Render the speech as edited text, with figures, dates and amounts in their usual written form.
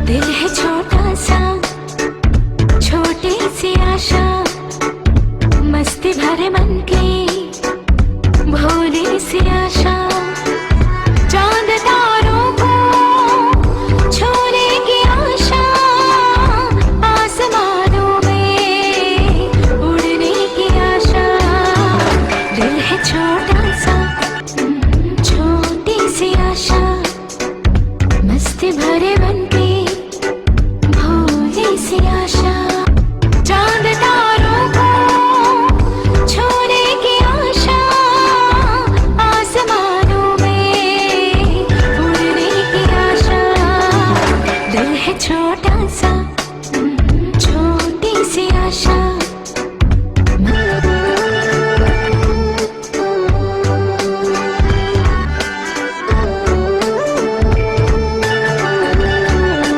दिल है छोटा सा, छोटी सी आशा, मस्ती भरे मन की भोली सी आशा। चांद तारों को छूने की आशा, आसमानों में उड़ने की आशा। दिल है छोटा सा, छोटी सी आशा, मस्ती भरे मन की भोली सी आशा। चांद तारों को छूने की आशा, आसमानों में उड़ने की आशा। दिल है छोटा सा, छोटी सी आशा।